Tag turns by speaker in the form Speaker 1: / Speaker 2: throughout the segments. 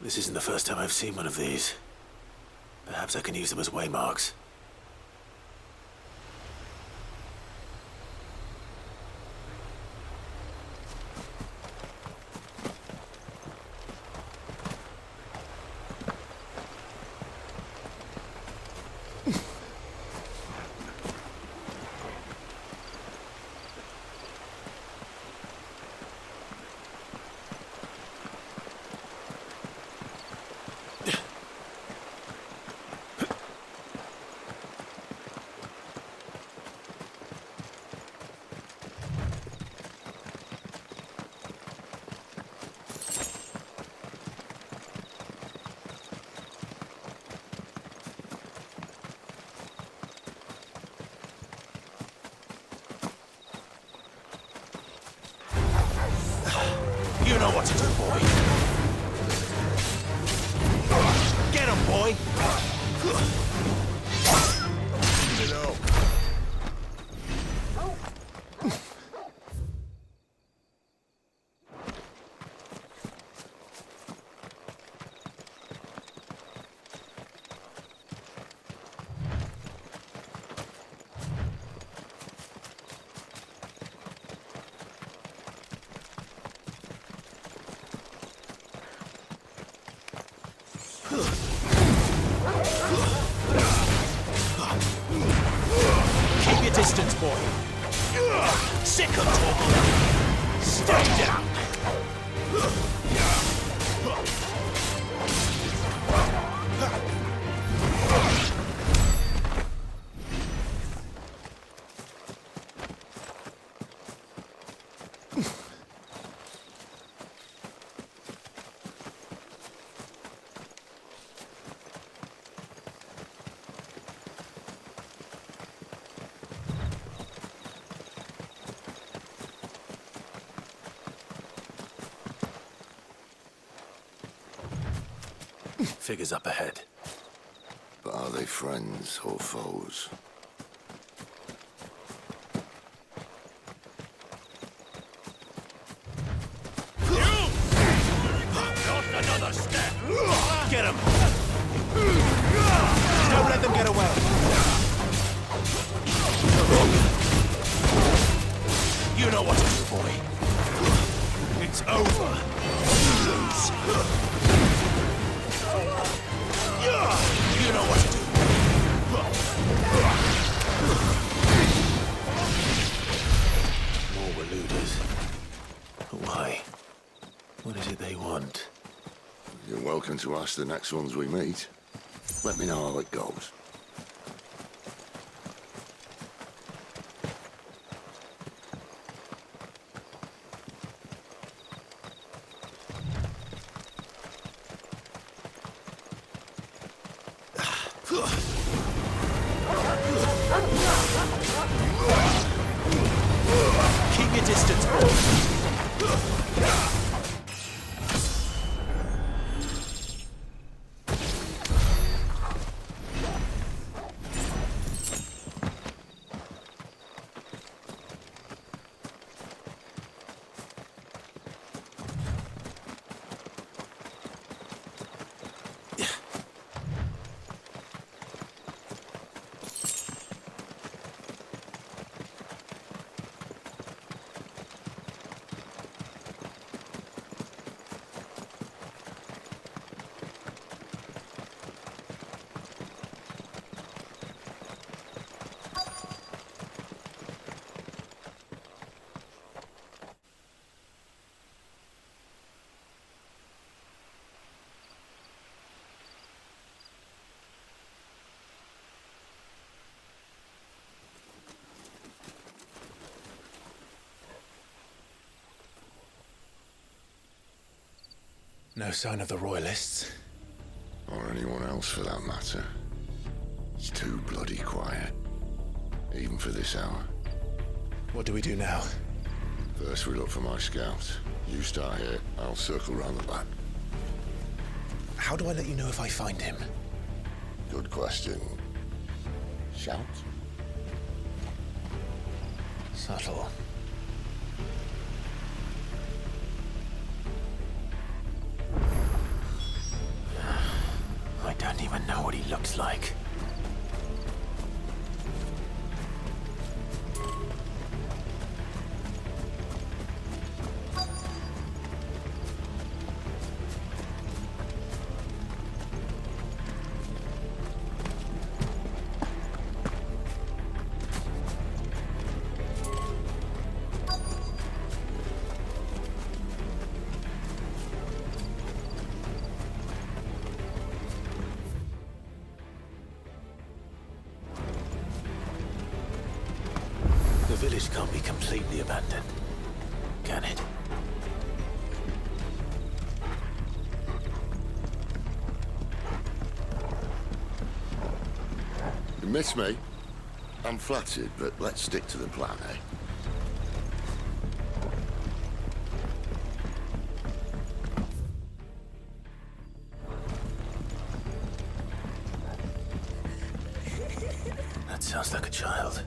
Speaker 1: This isn't the first time I've seen one of these. Perhaps I can use them as waymarks.
Speaker 2: You know what to do, boy. Get him, boy. You know. Keep your distance, boy. Sick of talking. Stay down.
Speaker 1: Figures up ahead.
Speaker 3: But are they friends or foes?
Speaker 2: Not another step. Get him. Don't let them get away. You know what to do, boy. It's over. You know what to do.
Speaker 1: More Waluders. Why? What is it they want?
Speaker 3: You're welcome to ask the next ones we meet. Let me know how it goes.
Speaker 2: Keep your distance, boy.
Speaker 1: No sign of the Royalists.
Speaker 3: Or anyone else for that matter. It's too bloody quiet. Even for this hour.
Speaker 1: What do we do now?
Speaker 3: First we look for my scout. You start here, I'll circle round the back.
Speaker 1: How do I let you know if I find him?
Speaker 3: Good question. Shout?
Speaker 1: Subtle. what he looks like. The village can't be completely abandoned, can it?
Speaker 3: You miss me? I'm flattered, but let's stick to the plan, eh?
Speaker 1: That sounds like a child.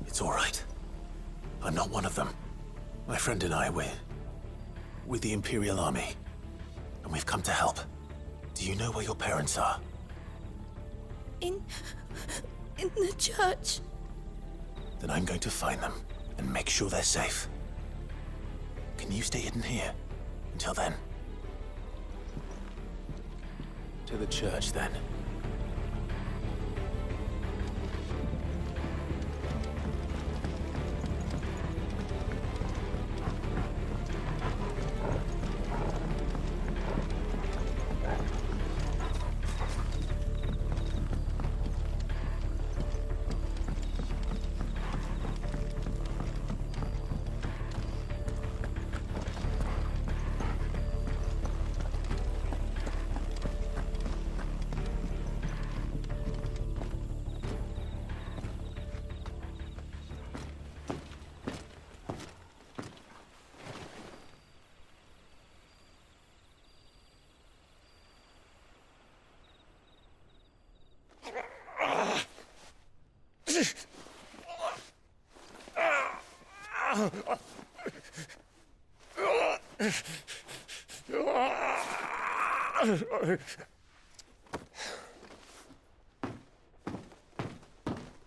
Speaker 1: It's all right. I'm not one of them. My friend and I, we're with the Imperial Army, and we've come to help. Do you know where your parents are?
Speaker 4: In the church.
Speaker 1: Then I'm going to find them and make sure they're safe. Can you stay hidden here until then? To the church, then.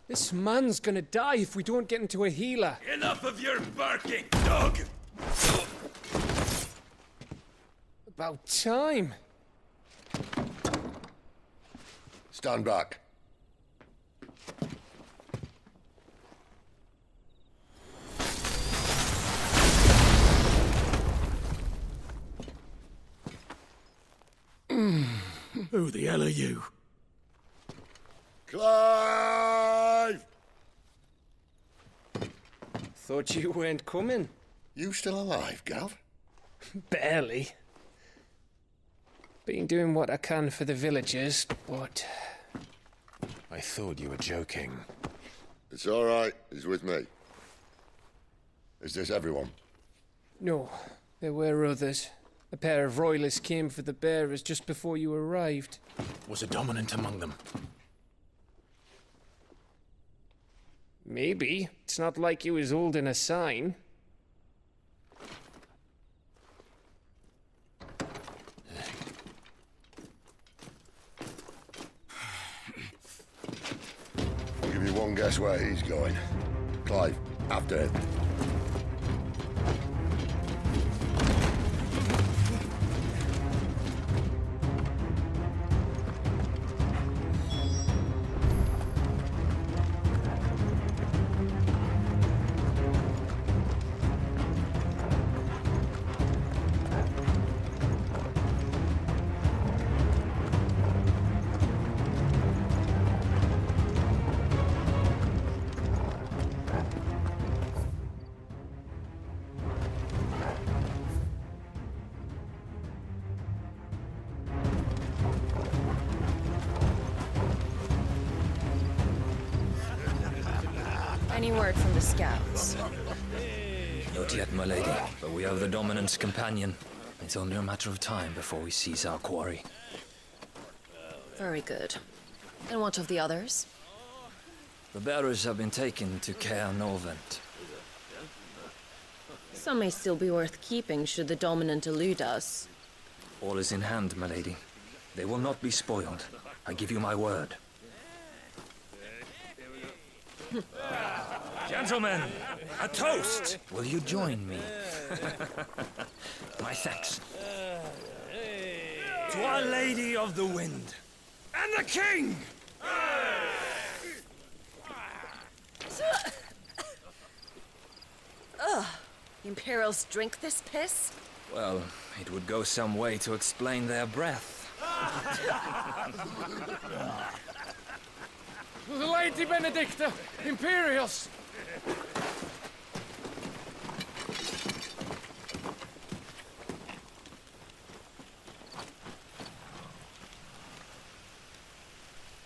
Speaker 5: This man's gonna die if we don't get into a healer.
Speaker 2: Enough of your barking, dog!
Speaker 5: About time.
Speaker 3: Stand back.
Speaker 1: Who the hell are you?
Speaker 3: Clive!
Speaker 5: Thought you weren't coming.
Speaker 3: You still alive, Gav?
Speaker 5: Barely. Been doing what I can for the villagers, but...
Speaker 1: I thought you were joking.
Speaker 3: It's all right. He's with me. Is this everyone?
Speaker 5: No, there were others. A pair of royalists came for the bearers just before you arrived.
Speaker 1: Was a dominant among them?
Speaker 5: Maybe. It's not like he was holding a sign.
Speaker 3: I'll give you one guess where he's going. Clive, after him.
Speaker 4: Any word from the scouts?
Speaker 6: Not yet, my lady, but we have the dominant's companion. It's only a matter of time before we seize our quarry.
Speaker 4: Very good. And what of the others?
Speaker 6: The bearers have been taken to Caer Norvent.
Speaker 4: Some may still be worth keeping should the dominant elude us.
Speaker 6: All is in hand, my lady. They will not be spoiled. I give you my word. Gentlemen, a toast! Will you join me? My thanks. To Our Lady of the Wind and the King!
Speaker 4: Ugh. Imperials drink this piss?
Speaker 6: Well, it would go some way to explain their breath.
Speaker 5: The Lady Benedicta! Imperials!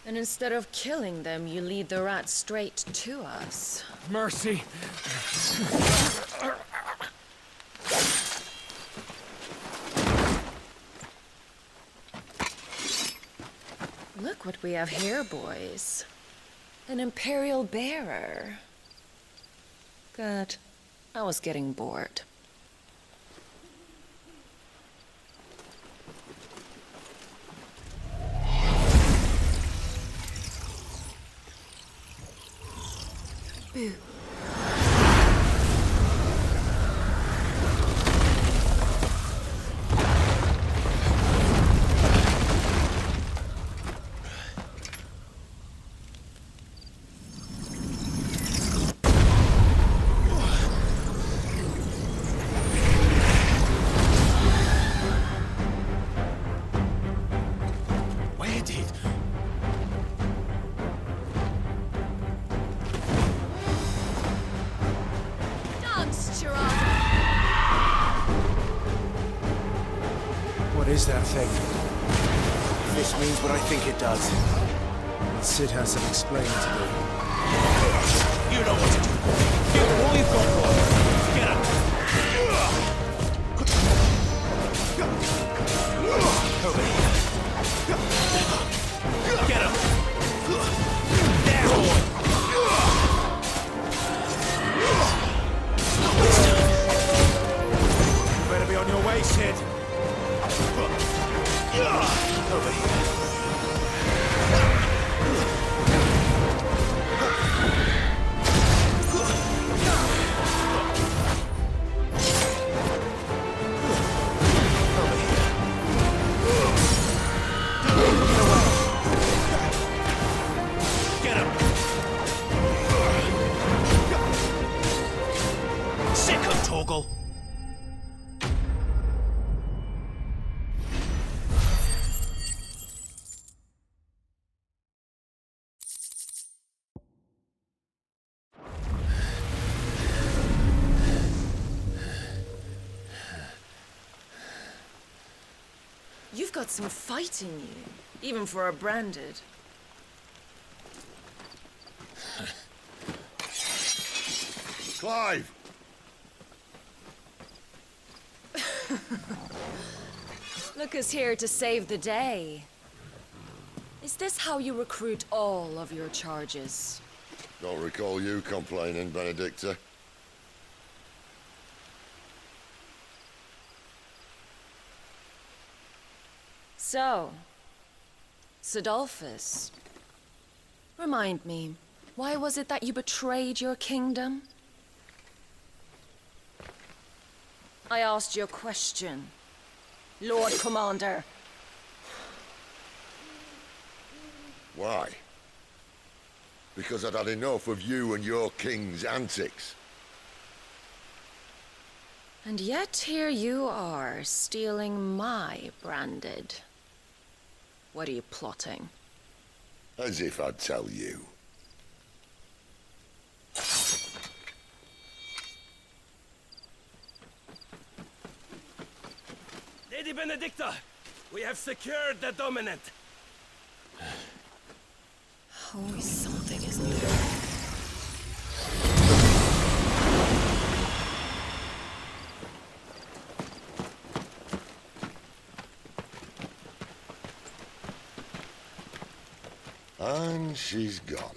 Speaker 4: And instead of killing them, you lead the rats straight to us.
Speaker 5: Mercy!
Speaker 4: Look what we have here, boys. An Imperial bearer. Good. I was getting bored. Boo.
Speaker 2: What is that thing? If this means what I think it does, Sid has some explaining to do. You know what to do. Give it all you've got for it. Get up. Over here. Get him. There, boy. You better be on your way, Sid. Over here. Get him! Sick of Torgal!
Speaker 4: You've got some fight in you, even for a branded.
Speaker 3: Clive!
Speaker 4: Look who's here to save the day. Is this how you recruit all of your charges?
Speaker 3: Don't recall you complaining, Benedicta.
Speaker 4: So, Sidolphus, remind me, why was it that you betrayed your kingdom? I asked you a question, Lord Commander.
Speaker 3: Why? Because I'd had enough of you and your king's antics.
Speaker 4: And yet here you are, stealing my branded. What are you plotting?
Speaker 3: As if I'd tell you.
Speaker 2: Lady Benedicta, we have secured the dominant.
Speaker 4: Always something, isn't there?
Speaker 3: And she's gone.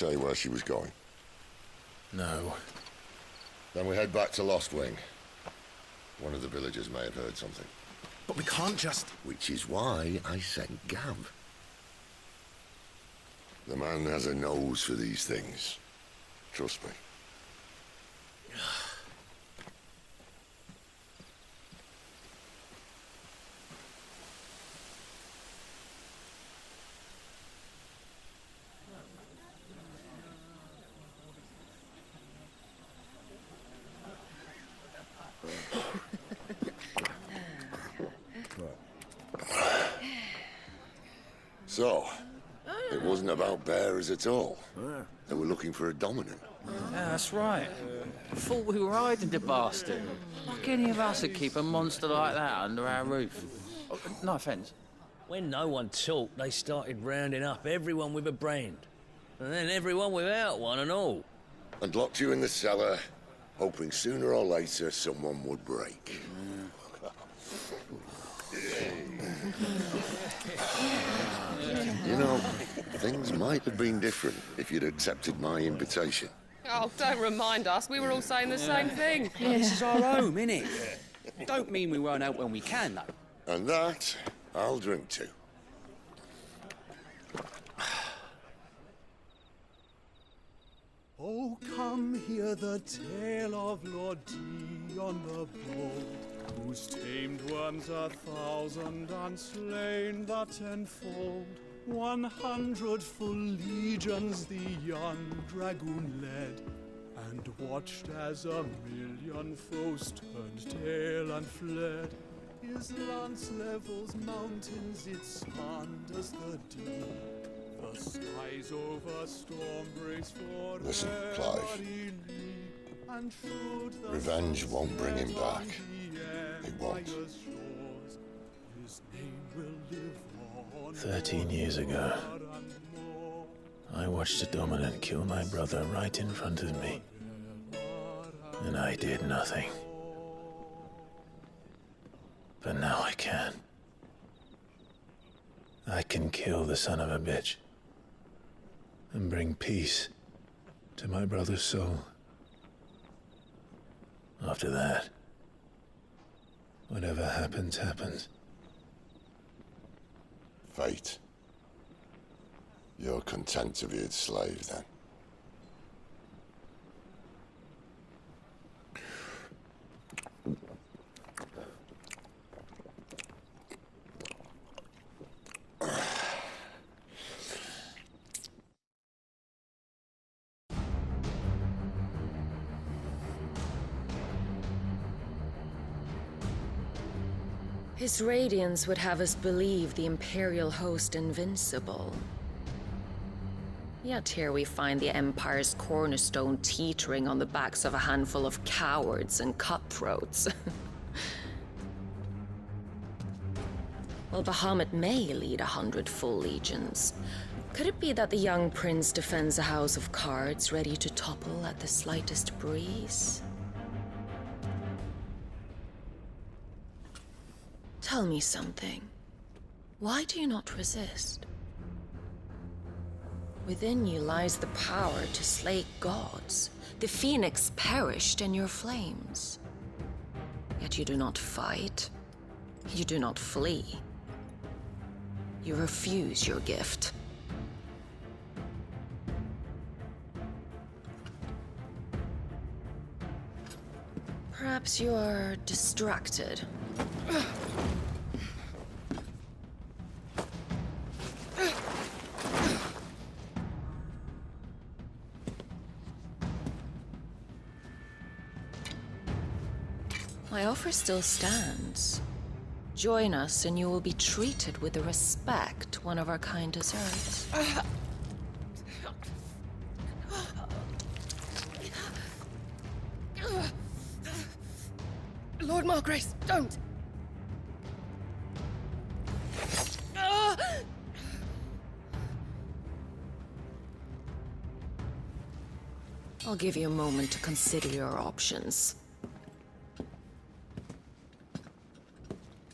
Speaker 3: say where she was going?
Speaker 1: No.
Speaker 3: Then we head back to Lost Wing. One of the villagers may have heard something.
Speaker 2: But we can't just...
Speaker 3: Which is why I sent Gav. The man has a nose for these things. Trust me. So, it wasn't about bearers at all. They were looking for a dominant.
Speaker 7: Yeah, that's right. Thought we were hiding the bastard. Like any of us would keep a monster like that under our roof. Oh, no offence.
Speaker 8: When no one talked, they started rounding up everyone with a brand. And then everyone without one and all.
Speaker 3: And locked you in the cellar, hoping sooner or later someone would break. You know, things might have been different if you'd accepted my invitation.
Speaker 9: Oh, don't remind us. We were all saying the same thing.
Speaker 7: This is our home, innit? Don't mean we won't help when we can, though.
Speaker 3: And that, I'll drink to.
Speaker 10: Oh, come hear the tale of Lord Dion the Bold, whose tamed worms 1,000 and slain the tenfold. 100 full legions the young dragoon led, and watched as 1,000,000 foes turned tail and fled. His lance levels mountains, it spanned as the deep. The skies over storm breaks for
Speaker 3: Listen, Clive. Revenge won't bring him back. It won't.
Speaker 1: 13 years ago, I watched a dominant kill my brother right in front of me. And I did nothing. But now I can. I can kill the son of a bitch. And bring peace to my brother's soul. After that, whatever happens, happens.
Speaker 3: Fate. You're content to be its slave, then?
Speaker 4: His radiance would have us believe the Imperial host invincible. Yet here we find the Empire's cornerstone teetering on the backs of a handful of cowards and cutthroats. Well, Bahamut may lead 100 full legions. Could it be that the young prince defends a house of cards ready to topple at the slightest breeze? Tell me something. Why do you not resist? Within you lies the power to slay gods. The phoenix perished in your flames. Yet you do not fight. You do not flee. You refuse your gift. Perhaps you are distracted. My offer still stands. Join us and you will be treated with the respect one of our kind deserves.
Speaker 9: Lord Margrace, don't!
Speaker 4: I'll give you a moment to consider your options.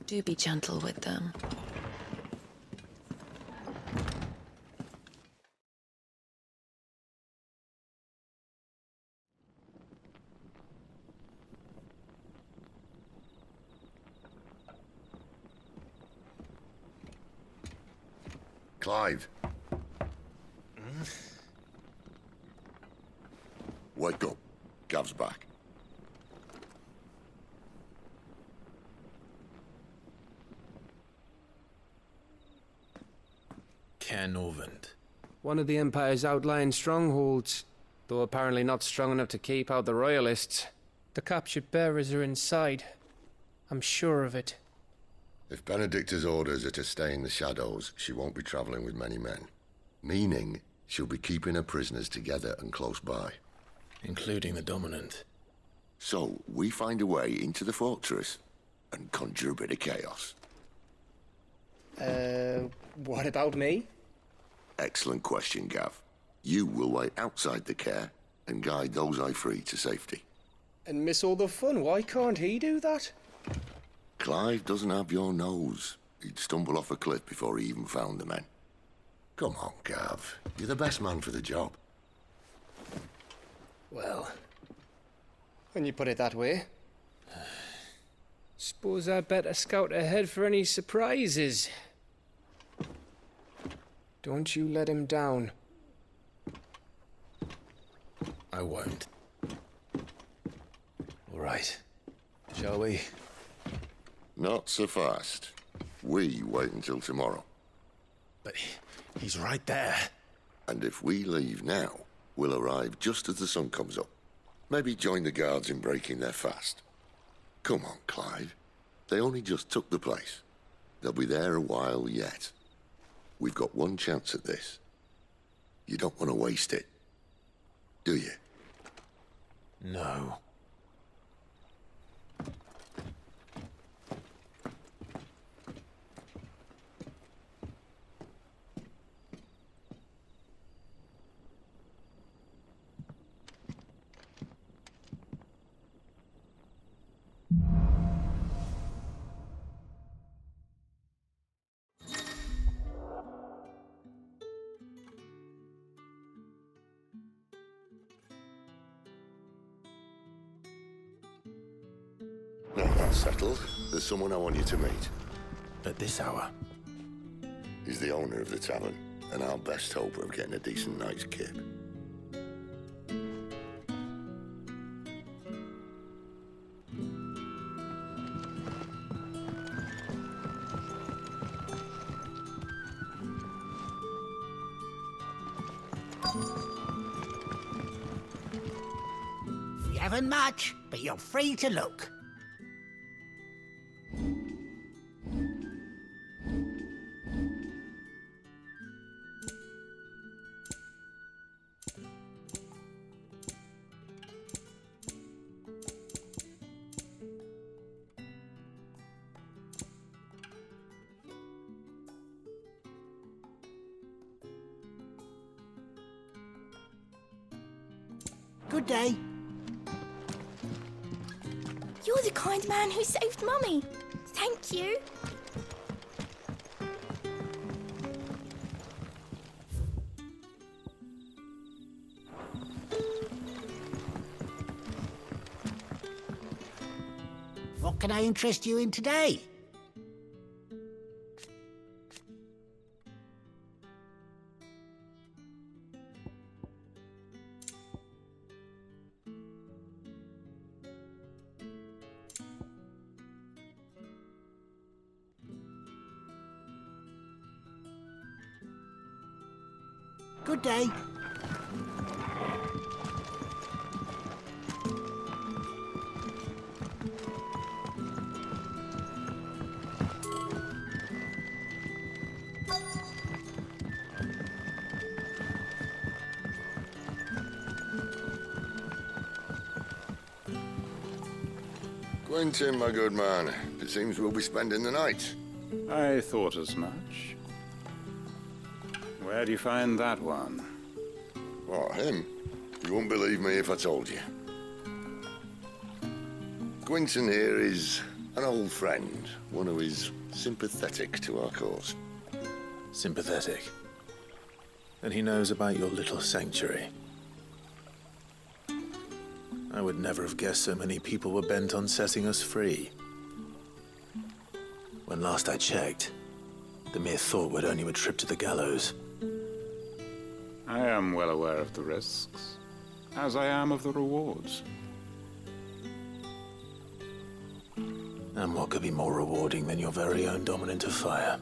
Speaker 4: Do be gentle with them.
Speaker 3: Clive. Wake up. Gav's back.
Speaker 1: Norvend.
Speaker 5: One of the Empire's outlying strongholds, though apparently not strong enough to keep out the Royalists. The captured bearers are inside. I'm sure of it.
Speaker 3: If Benedicta's orders are to stay in the shadows, she won't be travelling with many men. Meaning, she'll be keeping her prisoners together and close by.
Speaker 1: Including the Dominant.
Speaker 3: So, we find a way into the fortress and conjure a bit of chaos.
Speaker 5: What about me?
Speaker 3: Excellent question, Gav. You will wait outside the care and guide those I free to safety.
Speaker 5: And miss all the fun. Why can't he do that?
Speaker 3: Clive doesn't have your nose. He'd stumble off a cliff before he even found the men. Come on, Gav. You're the best man for the job.
Speaker 5: Well, when you put it that way. Suppose I'd better scout ahead for any surprises. Don't you let him down.
Speaker 1: I won't. All right. Shall we?
Speaker 3: Not so fast. We wait until tomorrow.
Speaker 1: But he's right there.
Speaker 3: And if we leave now, we'll arrive just as the sun comes up. Maybe join the guards in breaking their fast. Come on, Clive. They only just took the place. They'll be there a while yet. We've got one chance at this. You don't want to waste it, do you?
Speaker 1: No.
Speaker 3: Now that's settled. There's someone I want you to meet.
Speaker 1: At this hour?
Speaker 3: He's the owner of the tavern, and our best hope of getting a decent night's kip.
Speaker 11: We haven't much, but you're free to look. Good day.
Speaker 12: You're the kind man who saved Mummy. Thank you.
Speaker 11: What can I interest you in today? Good day.
Speaker 3: Quentin, my good man. It seems we'll be spending the night.
Speaker 10: I thought as much. Where do you find that one?
Speaker 3: What, him? You wouldn't believe me if I told you. Quentin here is an old friend, one who is sympathetic to our cause.
Speaker 1: Sympathetic. And he knows about your little sanctuary. I would never have guessed so many people were bent on setting us free. When last I checked, The mere thought would earn you a trip to the gallows.
Speaker 10: I am well aware of the risks, as I am of the rewards.
Speaker 1: And what could be more rewarding than your very own dominant of fire?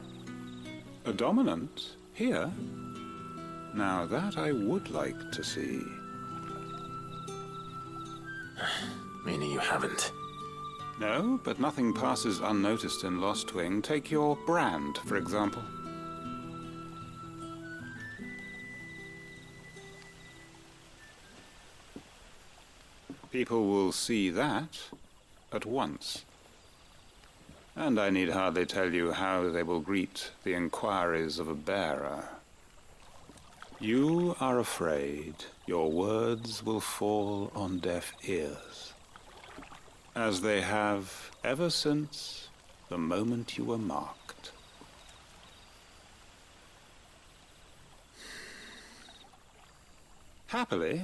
Speaker 10: A dominant? Here? Now that I would like to see.
Speaker 1: Meaning you haven't?
Speaker 10: No, but nothing passes unnoticed in Lostwing. Take your brand, for example. People will see that at once. And I need hardly tell you how they will greet the inquiries of a bearer. You are afraid your words will fall on deaf ears, as they have ever since the moment you were marked. Happily,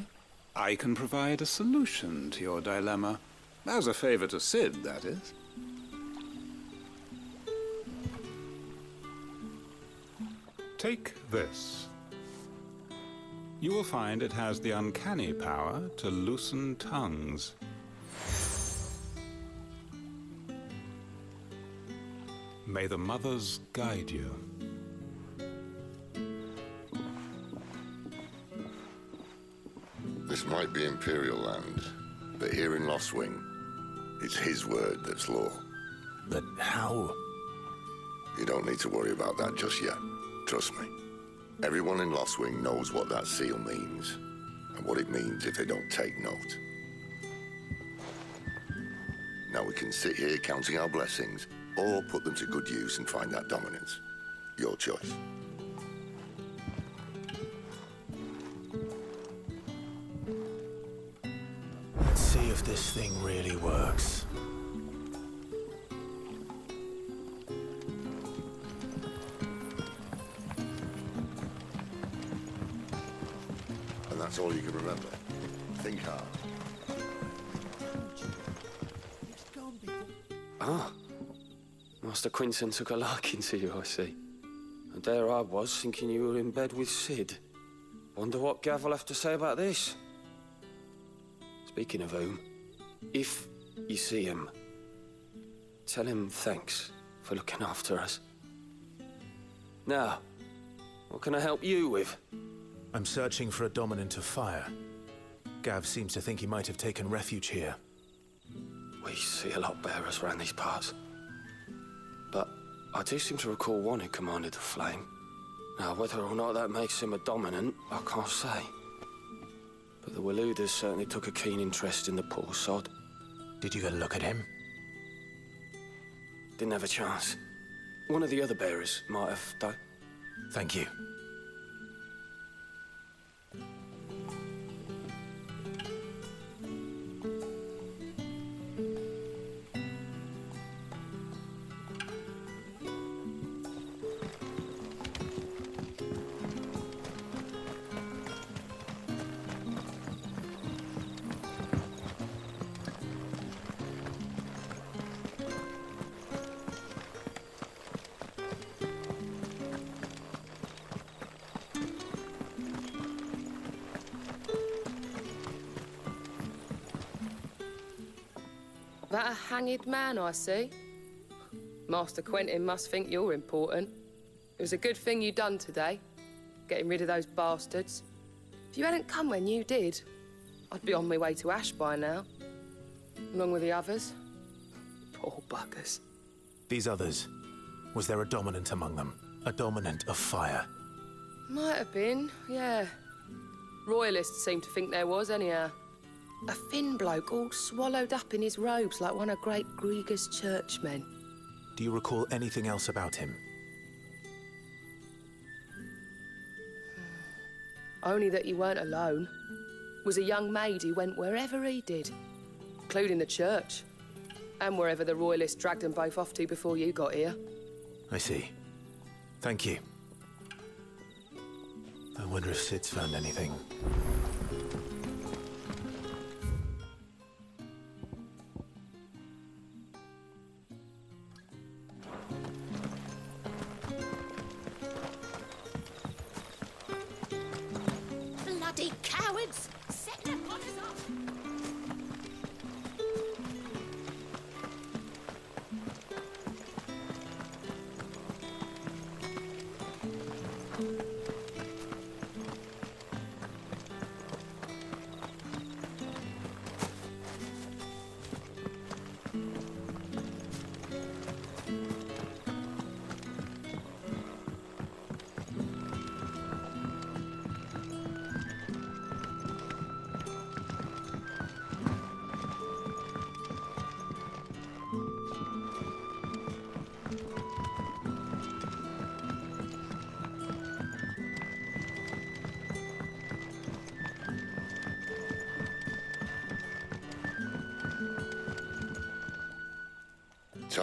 Speaker 10: I can provide a solution to your dilemma. As a favor to Sid, that is. Take this. You will find it has the uncanny power to loosen tongues. May the mothers guide you.
Speaker 3: This might be Imperial land, but here in Lostwing, it's his word that's law.
Speaker 1: But how?
Speaker 3: You don't need to worry about that just yet. Trust me. Everyone in Lostwing knows what that seal means, and what it means if they don't take note. Now we can sit here counting our blessings, or put them to good use and find that dominance. Your choice.
Speaker 1: Let's see if this thing really works.
Speaker 3: And that's all you can remember. Think hard.
Speaker 13: Ah. Master Quinton took a liking to you, I see. And there I was, thinking you were in bed with Sid. Wonder what Gav will have to say about this. Speaking of whom, if you see him, tell him thanks for looking after us. Now, what can I help you with?
Speaker 1: I'm searching for a dominant of fire. Gav seems to think he might have taken refuge here.
Speaker 13: We see a lot of bearers around these parts. But I do seem to recall one who commanded the flame. Now, whether or not that makes him a dominant, I can't say. But the Waluders certainly took a keen interest in the poor sod.
Speaker 1: Did you get a look at him?
Speaker 13: Didn't have a chance. One of the other bearers might have, though.
Speaker 1: Thank you.
Speaker 9: That a hanged man I see? Master Quentin must think you're important. It was a good thing you done today, getting rid of those bastards. If you hadn't come when you did, I'd be on my way to Ash by now, along with the others. Poor buggers.
Speaker 1: These others, was there a dominant among them? A dominant of fire?
Speaker 9: Might have been, yeah. Royalists seem to think there was, anyhow. A thin bloke all swallowed up in his robes like one of great Grieger's churchmen.
Speaker 1: Do you recall anything else about him?
Speaker 9: Only that he weren't alone. Was a young maid who went wherever he did, including the church, and wherever the Royalists dragged them both off to before you got here.
Speaker 1: I see. Thank you. I wonder if Sid's found anything.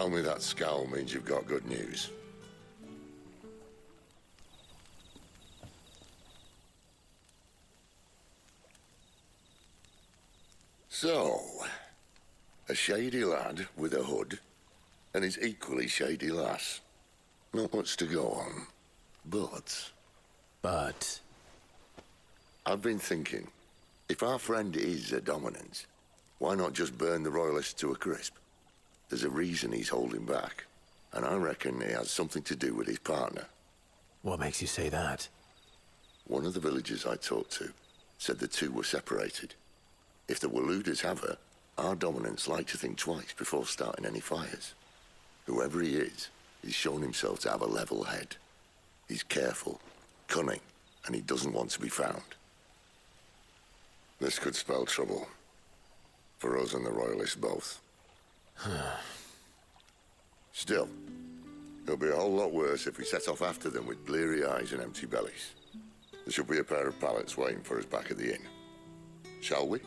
Speaker 3: Tell me that scowl means you've got good news. So, a shady lad with a hood, and his equally shady lass. Not much to go on, but... I've been thinking, if our friend is a dominant, why not just burn the Royalists to a crisp? There's a reason he's holding back, and I reckon he has something to do with his partner.
Speaker 1: What makes you say that?
Speaker 3: One of the villagers I talked to said the two were separated. If the Waluders have her, our dominants like to think twice before starting any fires. Whoever he is, he's shown himself to have a level head. He's careful, cunning, and he doesn't want to be found. This could spell trouble. For us and the Royalists both. Still, it'll be a whole lot worse if we set off after them with bleary eyes and empty bellies. There should be a pair of pallets waiting for us back at the inn. Shall we?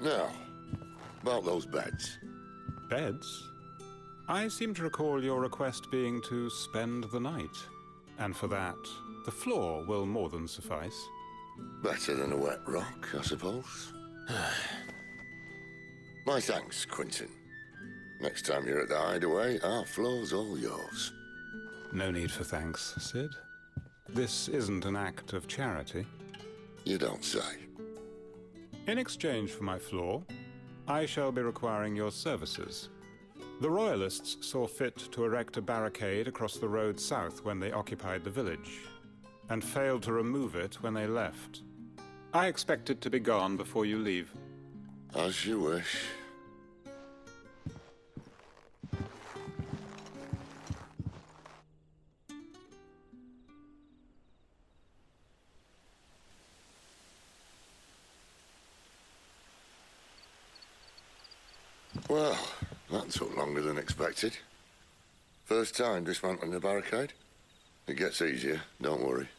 Speaker 3: Now, about those beds.
Speaker 10: Beds? I seem to recall your request being to spend the night. And for that, the floor will more than suffice.
Speaker 3: Better than a wet rock, I suppose. My thanks, Quentin. Next time you're at the hideaway, our floor's all yours.
Speaker 10: No need for thanks, Sid. This isn't an act of charity.
Speaker 3: You don't say.
Speaker 10: In exchange for my floor, I shall be requiring your services. The Royalists saw fit to erect a barricade across the road south when they occupied the village, and failed to remove it when they left. I expect it to be gone before you leave.
Speaker 3: As you wish. Well, that took longer than expected. First time dismantling the barricade? It gets easier, don't worry.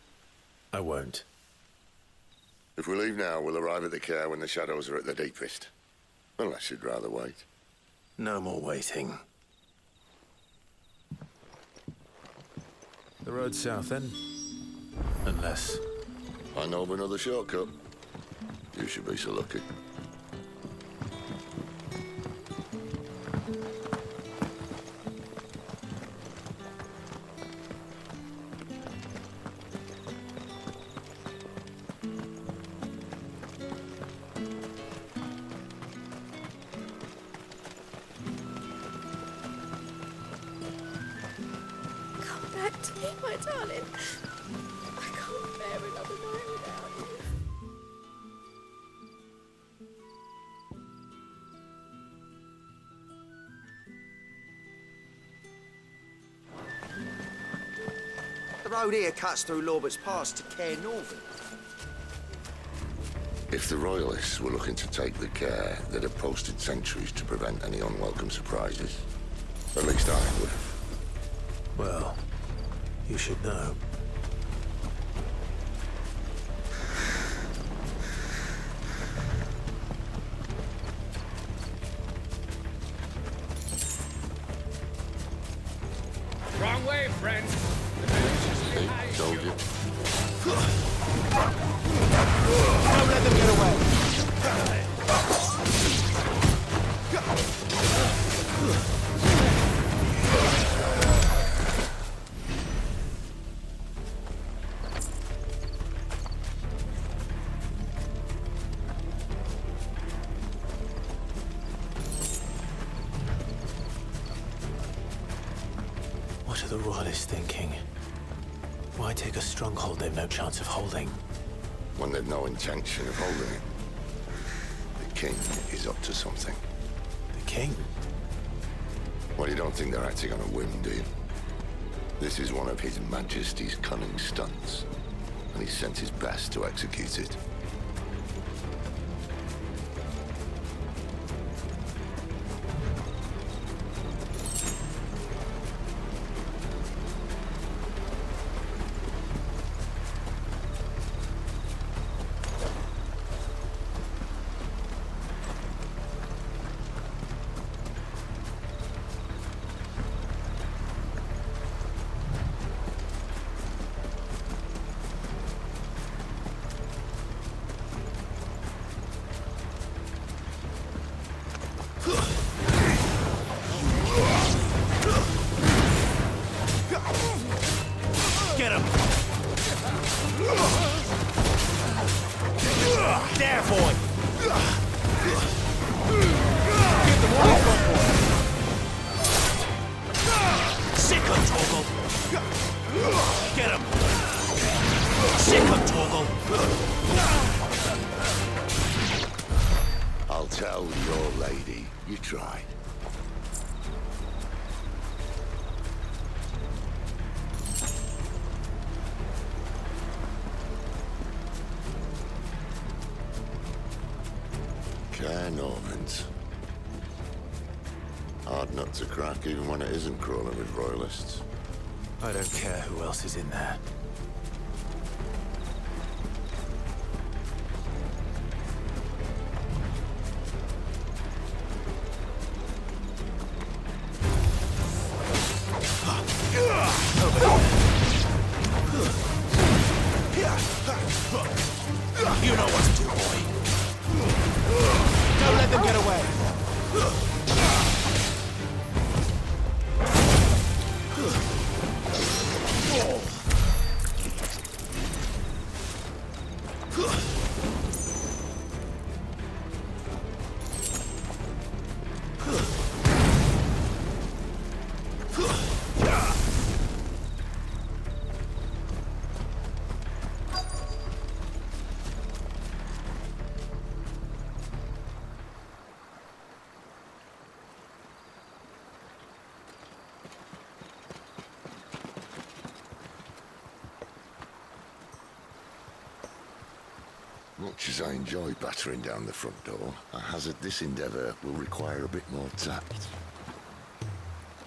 Speaker 1: I won't.
Speaker 3: If we leave now, we'll arrive at the care when the shadows are at their deepest. Unless you'd rather wait.
Speaker 1: No more waiting. The road south, then? Unless...
Speaker 3: I know of another shortcut. You should be so lucky.
Speaker 12: My darling, I can't bear another night without you.
Speaker 2: The road here cuts through Lorbert's Pass to Care Northern.
Speaker 3: If the Royalists were looking to take the care, they'd have posted sentries to prevent any unwelcome surprises. At least I would have.
Speaker 1: Well, you should know.
Speaker 5: Wrong way, friend.
Speaker 3: See, told you.
Speaker 2: Don't let them get away.
Speaker 1: What are the Royalists thinking? Why take a stronghold they've no chance of holding?
Speaker 3: When they've no intention of holding it. The king is up to something.
Speaker 1: The king?
Speaker 3: Well, you don't think they're acting on a whim, do you? This is one of His Majesty's cunning stunts, and he's sent his best to execute it. I'll tell your lady you tried. Care Normans. Hard nut to crack even when it isn't crawling with royalists.
Speaker 1: I don't care who else is in there.
Speaker 2: You know what to do, boy. Don't let them get away.
Speaker 3: Much as I enjoy battering down the front door, I hazard this endeavour will require a bit more tact.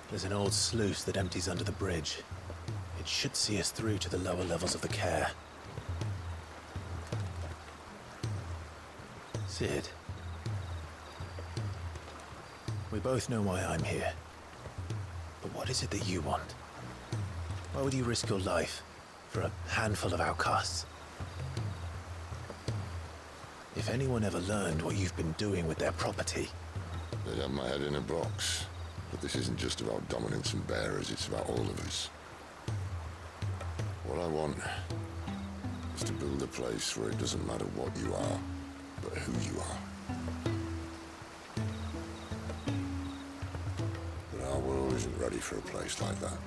Speaker 1: There's an old sluice that empties under the bridge. It should see us through to the lower levels of the care. Sid. We both know why I'm here. But what is it that you want? Why would you risk your life for a handful of outcasts? If anyone ever learned what you've been doing with their property...
Speaker 3: They'd have my head in a box. But this isn't just about dominance and bearers, it's about all of us. What I want is to build a place where it doesn't matter what you are, but who you are. But our world isn't ready for a place like that.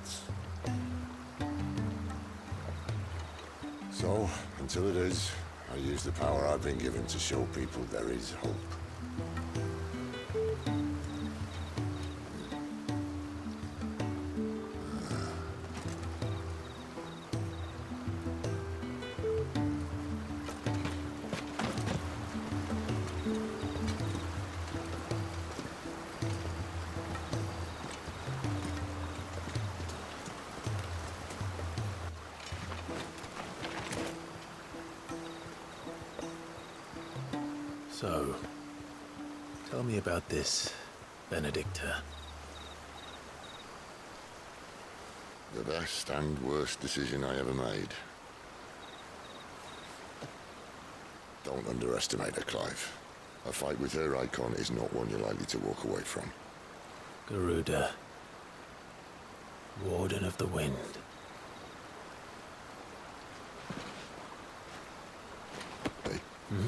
Speaker 3: So, until it is, I use the power I've been given to show people there is hope.
Speaker 1: So, tell me about this, Benedicta.
Speaker 3: The best and worst decision I ever made. Don't underestimate her, Clive. A fight with her icon is not one you're likely to walk away from.
Speaker 1: Garuda. Warden of the Wind.
Speaker 3: Hey?
Speaker 1: Hmm?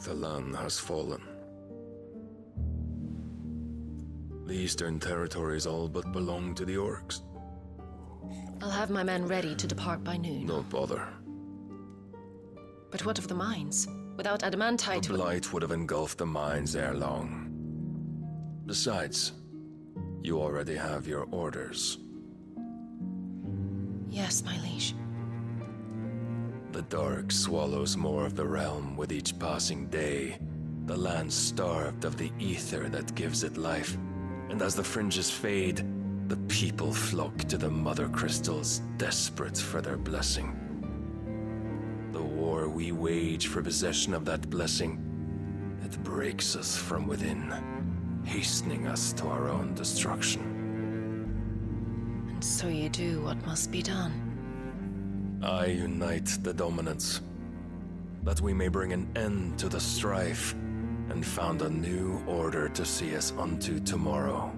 Speaker 14: The land has fallen. The Eastern territories all but belong to the orcs.
Speaker 4: I'll have my men ready to depart by noon.
Speaker 14: Don't bother.
Speaker 4: But what of the mines? Without adamantite...
Speaker 14: The Blight would have engulfed the mines ere long. Besides, you already have your orders.
Speaker 4: Yes, my liege.
Speaker 14: The dark swallows more of the realm with each passing day, The land starved of the aether that gives it life, and as the fringes fade, the people flock to the Mothercrystals, desperate for their blessing. The war we wage for possession of that blessing, it breaks us from within, hastening us to our own destruction.
Speaker 4: And so you do what must be done.
Speaker 14: I unite the dominants, that we may bring an end to the strife, and found a new order to see us unto tomorrow.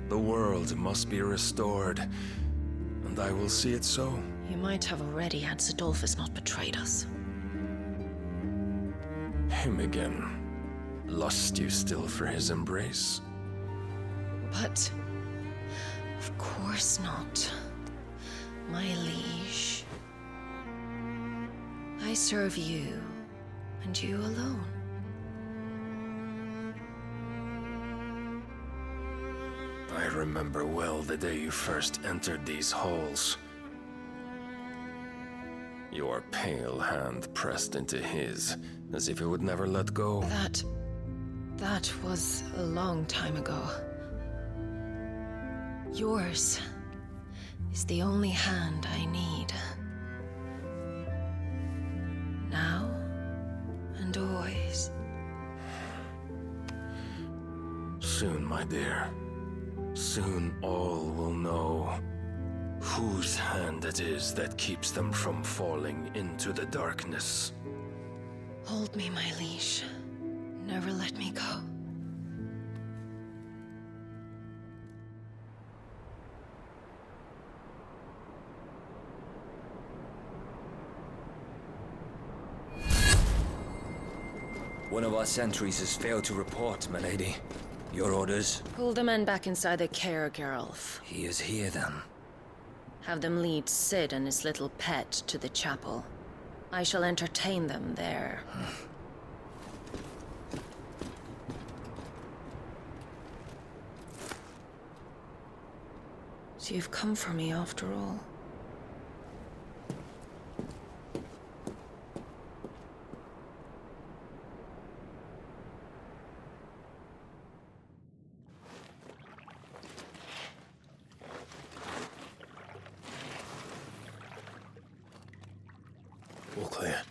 Speaker 14: The world must be restored, and I will see it so.
Speaker 4: You might have already had Zidolphus not betrayed us.
Speaker 14: Him again. Lust you still for his embrace?
Speaker 4: But... of course not. My liege. I serve you, and you alone.
Speaker 14: I remember well the day you first entered these halls. Your pale hand pressed into his, as if it would never let go.
Speaker 4: That was a long time ago. Yours is the only hand I need. Now and always.
Speaker 14: Soon, my dear. Soon all will know whose hand it is that keeps them from falling into the darkness.
Speaker 4: Hold me, my liege. Never let me go.
Speaker 6: One of our sentries has failed to report, milady. Your orders?
Speaker 4: Pull the men back inside the care, Geralf.
Speaker 6: He is here, then.
Speaker 4: Have them lead Sid and his little pet to the chapel. I shall entertain them there. So you've come for me after all.
Speaker 1: All clear.